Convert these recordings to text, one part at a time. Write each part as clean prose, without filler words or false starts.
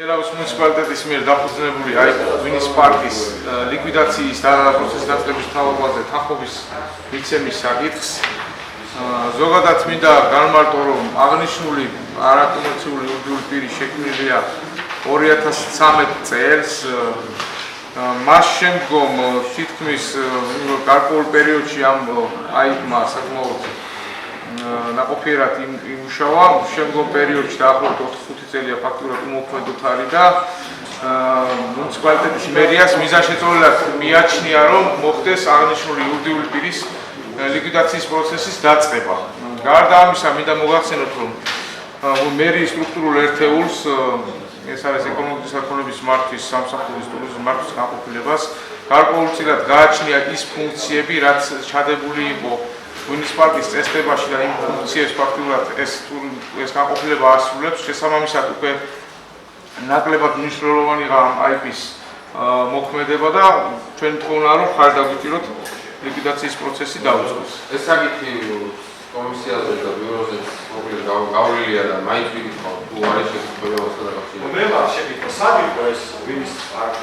თელავის მუნიციპალიტეტის მიერ დაფუძნებული ვილის პარკის ლიკვიდაციის პროცესის დაწყების თავალაზე თანხმობის მიცემის საკითხს ზოგადად მინდა განმარტო, რომ აღნიშნული არაკომერციული იურიდიული პირი შექმნილია 2013 წელს. მას შემდგომ თითქმის გარკვეულ პერიოდში ამ აიბმა საკმაოდ ნაყოფიერად იმუშავა. შემდგომ პერიოდში დაახლოებით 4-5 წელია ფაქტურად უმოქმედოდ არის და მუნიციპალიტეტის მერიას მიზანშეწონილად მიაჩნია, რომ მოხდეს აღნიშნული იურიდიული პირის ლიკვიდაციის პროცესის დაწყება. გარდა ამისა, მინდა მოგახსენოთ, რომ მერიის სტრუქტურულ ერთეულს, ეს არის ეკონომიკის საქმეების მართვის სამსახურის ტურიზმის მართვის განყოფილებას, გარკვეულწილად გააჩნია ის ფუნქციები, რაც ჩადებული იყო ვილის პარკის წესდებაში და იმ ფუნქციებს ფაქტურად ეს განყოფილება ასრულებს. შესაბამისად, უკვე ნაკლებად მნიშვნელოვანია აიბის მოქმედება და ჩვენ მტყუვრობთ, რომ ხარ დაგვიჭიროთ ლიკვიდაციის პროცესი დაუწყოს. ეს საკითხი კომისიაზე და ბიუროზე მოკლედ გავლილია და მაინც ვიკითხავ, თუ არის შეკითხვები მასთან დაკავშირებით. მე ვარ შეკითხვა, სად იყო ეს ვილის პარკი?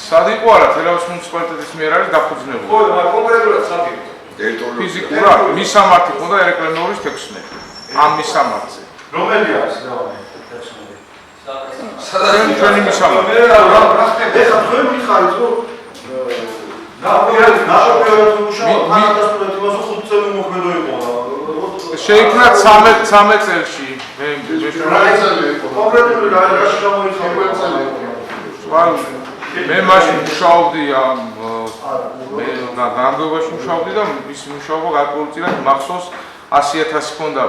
სად იყო არა, თელავის მუნიციპალიტეტის მიერ არის დაფუძნებული. ხო, მაგრამ კონკრეტულად სად იყო? ფიზიკურად მისამართი ხონდა ერეკლემნორის 16. ამ მისამართზე. რომელი არის დავამე 16? სადაც ჩვენი მისამართი. ეხლა თქვენ მითხარით, რომ ნაყოფიერად მუშაობა თანადასტურად იმასო 5 წელი მოქმედო იყო. შეიქმნა 13 წელში. კონკრეტული რაში გამოიხატა? მე მაშინ მუშაობდი გამგებაში მუშაობდი და ის მუშაობა გარკვეულწილად მახსოვს 100,000 ჰქონდა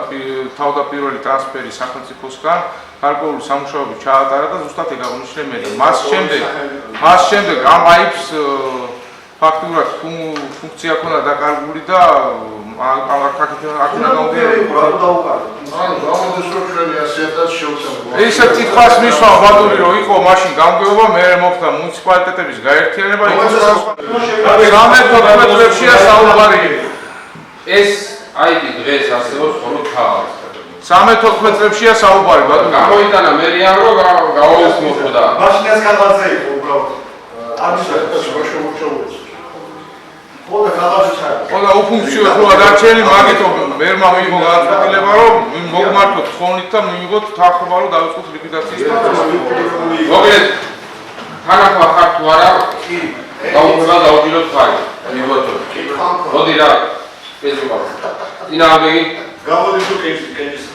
თავდაპირველი ტრანსფერი სახელმწიფოსგან, გარკვეული სამუშაოები ჩაატარა და ზუსტად ეგ აღნიშნე მე. მას შემდეგ ამ აიბს ფაქტურად ფუნქცია ჰქონდა დაკარგული და ისე თითქოს მისვა ბადური რომ იყო მაშინ გამგეობა, მე მოხდა მუნიციპალიტეტების გაერთიანება, იყო სამეთოქმეტეშია საუბარი. ეს აიბი დღეს არსებობს მხოლოდ ქალაქში. 13 წლებშია საუბარი ბატონო. გამოიტანა მერია რომ გაუზმოხდა. მაშინ ეს კაღაზზე იყო უბრალოდ. ამის შემოშოვა. ხოდა კაღაზი ჩაი. ხოდა უფუნქციო ხოა დარჩენილი, მაგითო მერმა მიიღო გადაწყვეტილება რომ მოგმართოთ თხოვნით და მიიღოთ თანხმობა რომ დავიწყოთ ლიკვიდაციის პროცესი. მოკლედ თანახმა ხარ თუ არა? კი. გაუქმება დაუჭიროთ ხარი. მიგოთო. მოდი რა. ეს იყო. დინამიკი. გამოდი თუ კენჭის